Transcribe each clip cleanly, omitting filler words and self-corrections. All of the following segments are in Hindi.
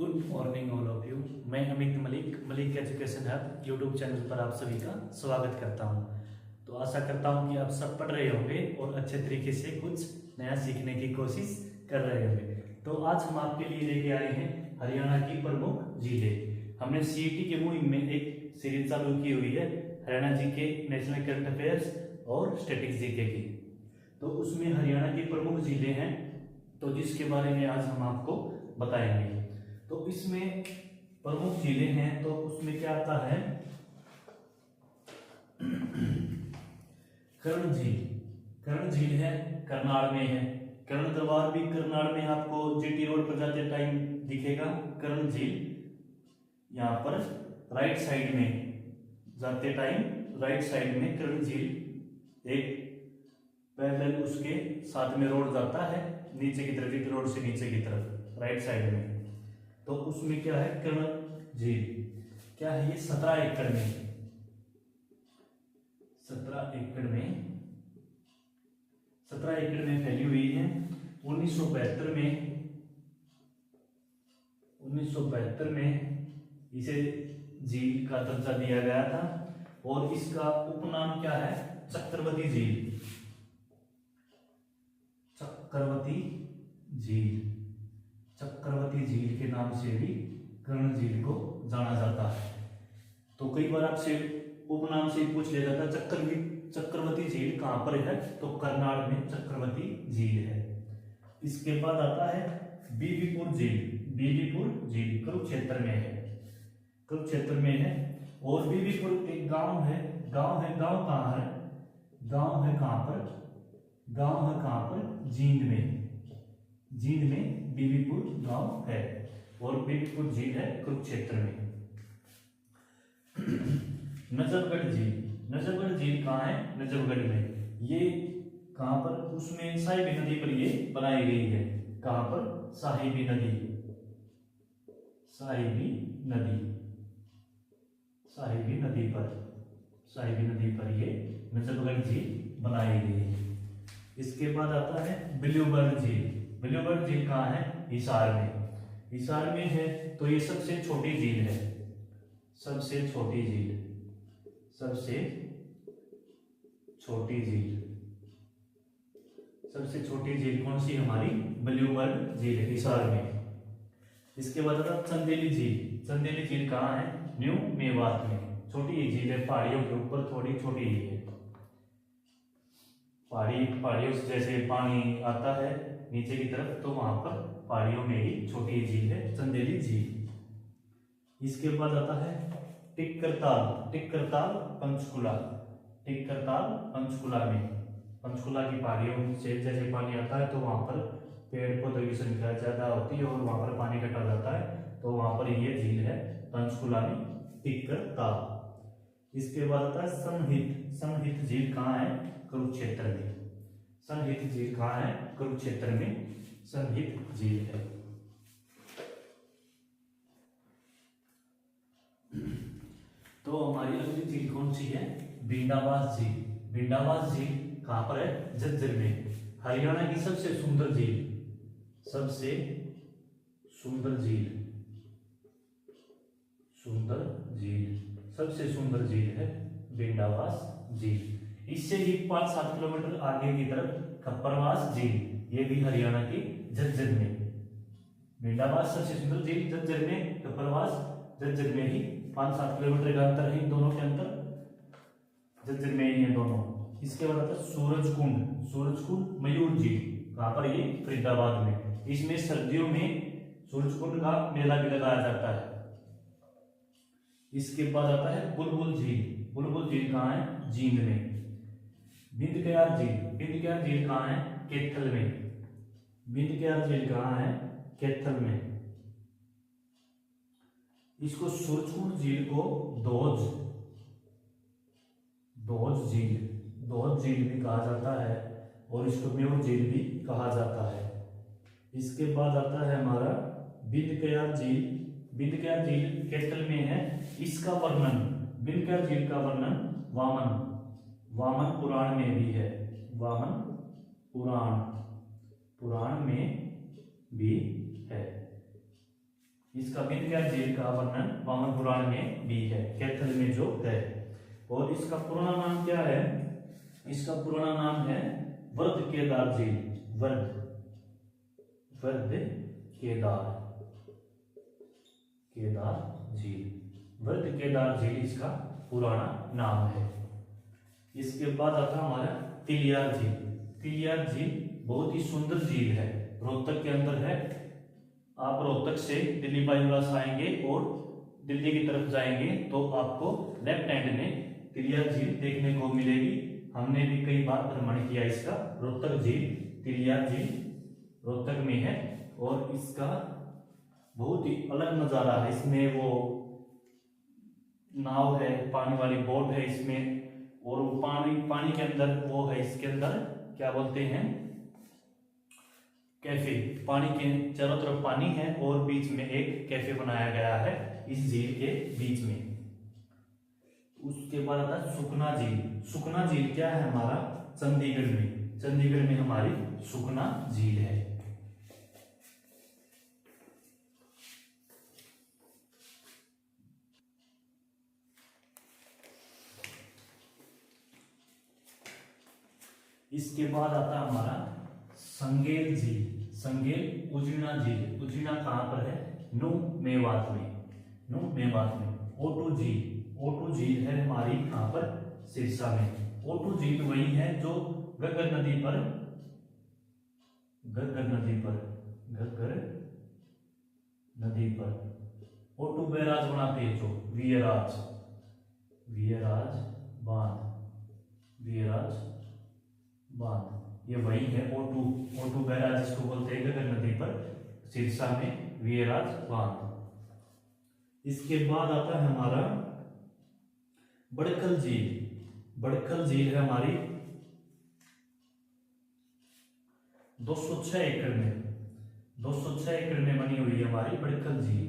Good morning all of you. मैं Amit Malik, Malik education hub YouTube channel पर आप सभी का स्वागत करता हूं। तो आशा करता हूं कि आप सब पढ़ रहे होंगे और अच्छे तरीके से कुछ नया सीखने की कोशिश कर रहे होंगे। तो आज हम आपके लिए लेके आए हैं हरियाणा की प्रमुख जिले। हमने सीईटी के मुहिम में एक सीरीज चालू की हुई है हरियाणा जी के नेशनल करंट अफेयर्स और स्टैटिक जीके की। तो उसमें हरियाणा के प्रमुख जिले हैं, तो जिसके बारे में आज हम आपको बताएंगे। तो इसमें प्रमुख जिले हैं, तो उसमें क्या आता है, कर्ण झील। कर्ण झील है, करनाल में है। कर्ण दरबार भी करनाल में आपको जीटी रोड पर जाते टाइम दिखेगा। कर्ण झील यहाँ पर राइट साइड में जाते टाइम राइट साइड में कर्ण झील एक पैरेलल उसके साथ में रोड जाता है नीचे की तरफ, जीटी रोड से नीचे की तरफ राइट साइड में। तो उसमें क्या है, कर्ण झील क्या है, ये 17 एकड़ में 17 एकड़ में फैली हुई है। 1972 में इसे झील का दर्जा दिया गया था और इसका उपनाम क्या है, चक्रवर्ती झील। चक्रवर्ती झील के नाम से भी कर्ण झील को जाना जाता है। तो कई बार आपसे उपनाम से पूछ लिया जाता है चक्रवर्ती झील कहां पर है, तो करनाल में चक्रवर्ती झील है। इसके बाद आता है बीबीपुर झील कुरुक्षेत्र में है। और बीबीपुर एक गांव है। गांव कहां है, गांव है कहां पर जींद में बीबीपुर गांव है और बीबीपुर झील है कुरुक्षेत्र में। नजफगढ़ झील कहाँ है, नजफगढ़ में। ये कहां पर, उसमें साहिबी नदी पर ये बनाई गई है। कहां पर, साहिबी नदी पर ये नजफगढ़ झील बनाई गई है। इसके बाद आता है बिल्यूबर्ग झील कहाँ है, हिसार में है। तो ये सबसे छोटी झील है। सबसे छोटी झील कौन सी हमारी, बिल्यूबर्ग झील हिसार में। इसके बाद आता है चंदेली झील कहाँ है, न्यू मेवात में। छोटी झील है, पहाड़ियों के ऊपर थोड़ी छोटी है। पहाड़ियों से जैसे पानी आता है नीचे की तरफ, तो वहां पर पहाड़ियों में ही छोटी झील है, चंदेली झील। इसके बाद आता है टिक्करताल पंचकुला में। पंचकुला की पहाड़ियों से जैसे पानी आता है, तो वहां पर पेड़ पौधों की संख्या ज्यादा होती है और वहां पर पानी इकट्ठा जाता है, तो वहां पर ये झील है पंचकुला में, टिक्करताल। इसके बाद आता है समहित झील कहाँ है, कुरुक्षेत्र में। समहित झील कहाँ है, कुरुक्षेत्र में समहित झील है। तो हमारी अगली झील कौन सी है, बिंडावास झील कहां पर है, झज्जर में। हरियाणा की सबसे सुंदर झील है बिंडावास झील। इससे ही 5-7 किलोमीटर आगे की तरफ खप्परवास झील, ये भी हरियाणा की झज्जर में। बिंडावास सबसे सुंदर झील झज्जर में, खप्परवास झज्जर में ही। 5-7 किलोमीटर का अंतर है दोनों के अंतर, झज्जर में ही है दोनों। इसके बाद आता है सूरजकुंड मयूर झील, कहां पर, ये फरीदाबाद में। इसमें सर्दियों में सूरजकुंड का मेला भी लगाया जाता है। इसके बाद आता है बुलबुल झील कहां है, जींद में। बिंदक्यार झील कहां है, कैथल में। इसको सूरजकुंड झील को दोहज झील भी कहा जाता है और इसको म्योर झील भी कहा जाता है। इसके बाद आता है हमारा बिंदक्यार झील कैथल में है। इसका वर्णन, बिंदक्यार झील का वर्णन वामन पुराण में भी है। वामन पुराण में भी है। इसका विंध्या झील का वर्णन वामन पुराण में भी है, कैथल में जो है। और इसका पुराना नाम क्या है? इसका पुराना नाम है वर्ध केदार झील। वर्ध केदार झील, वर्ध केदार झील इसका पुराना नाम है। इसके बाद आता हमारा तिलियार झील। तिलियार झील बहुत ही सुंदर झील है, रोहतक के अंदर है। आप रोहतक से दिल्ली बाईपास आएंगे और दिल्ली की तरफ जाएंगे तो आपको लेफ्ट हैंड में तिलियार झील देखने को मिलेगी। हमने भी कई बार भ्रमण किया इसका। रोहतक झील, तिलियार झील रोहतक में है और इसका बहुत ही अलग नजारा है। इसमें वो नाव है, पानी वाली बोट है इसमें, और वो पानी के अंदर वो है, इसके अंदर क्या बोलते हैं, कैफे। पानी के चारों तरफ पानी है और बीच में एक कैफे बनाया गया है इस झील के बीच में। उसके बाद आता है सुखना झील। सुखना झील क्या है हमारा? चंडीगढ़ में। चंडीगढ़ में हमारी सुखना झील है। इसके बाद आता है हमारा संगेल झील। संगेल उजीना झील। उजीना कहां पर है? नू मेवात में। ओटू झील। ओटू झील है हमारी कहां पर? सिरसा में। ओटू झील वही है जो घग्गर नदी पर ओटू बैराज बनाते हैं, जो वियराज बांध, ये वही है ओटू बैराज, जिसको बोलते हैं घग्गर नदी पर सिरसा में वियराज बांध। इसके बाद आता है हमारा बड़खल झील। बड़खल झील है हमारी 206 एकड़ में बनी हुई है हमारी बड़खल झील।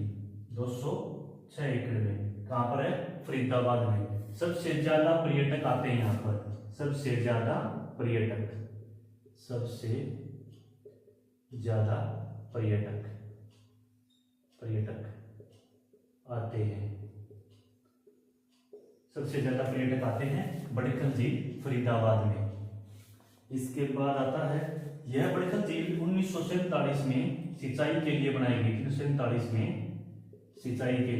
206 एकड़ में कहां पर है? फरीदाबाद में। सबसे ज्यादा पर्यटक आते हैं यहाँ पर। सबसे ज्यादा पर्यटक आते हैं। सबसे ज्यादा पर्यटक आते हैं बड़खल झील फरीदाबाद में। इसके बाद आता है यह बड़खल झील 1947 में सिंचाई के लिए बनाई गई थी। 1947 में सिंचाई के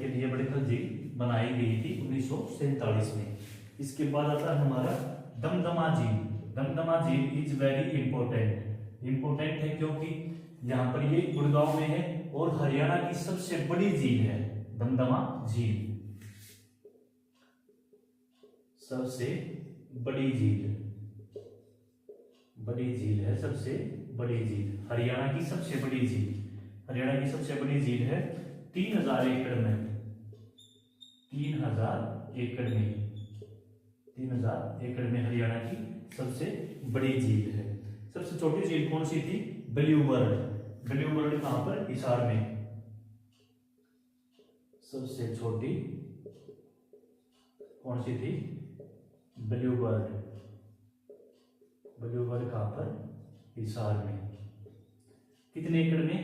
लिए बड़खल झील बनाई गई थी 1947 में। इसके बाद आता है हमारा दमदमा झील। दमदमा झील इज वेरी इंपोर्टेंट है क्योंकि यहाँ पर ये गुड़गांव में है और हरियाणा की सबसे बड़ी झील है दमदमा झील। सबसे बड़ी झील है, सबसे बड़ी झील, हरियाणा की सबसे बड़ी झील है 3000 एकड़ में। 3000 एकड़ में हरियाणा की सबसे बड़ी झील है। सबसे छोटी झील कौन सी थी? ब्लूबर्ड कहां पर? हिसार में। सबसे छोटी कौन सी थी? ब्लूबर्ड कहां पर? हिसार में। कितने एकड़ में?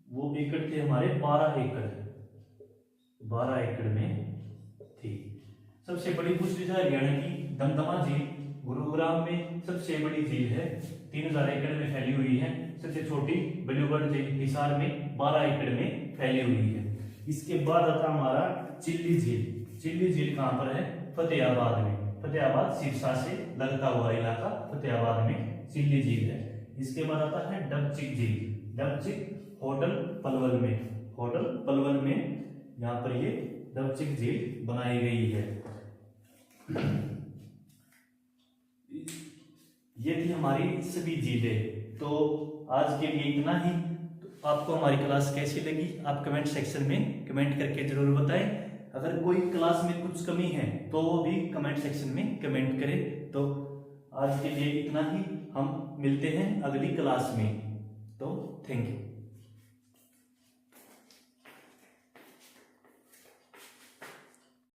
वो एकड़ थे हमारे 12 एकड़ में थी। सबसे बड़ी पूछ ली हरियाणा की दमदमा झील गुरुग्राम में सबसे बड़ी झील है, 3000 एकड़ में फैली हुई है। सबसे छोटी ब्लूबर्ड झील हिसार में 12 एकड़ में फैली हुई है। इसके बाद आता हमारा चिल्ली झील। चिल्ली झील कहां पर है? फतेहाबाद में। फतेहाबाद सिरसा से लगता हुआ इलाका, फतेहाबाद में चिल्ली झील है। इसके बाद आता है डबचिक झील। डबचिक होटल पलवल में यहाँ पर ये डबचिक झील बनाई गई है। ये थी हमारी सभी झीलें। तो आज के लिए इतना ही। तो आपको हमारी क्लास कैसी लगी आप कमेंट सेक्शन में कमेंट करके जरूर बताएं। अगर कोई क्लास में कुछ कमी है तो वो भी कमेंट सेक्शन में कमेंट करें। तो आज के लिए इतना ही, हम मिलते हैं अगली क्लास में। तो थैंक यू।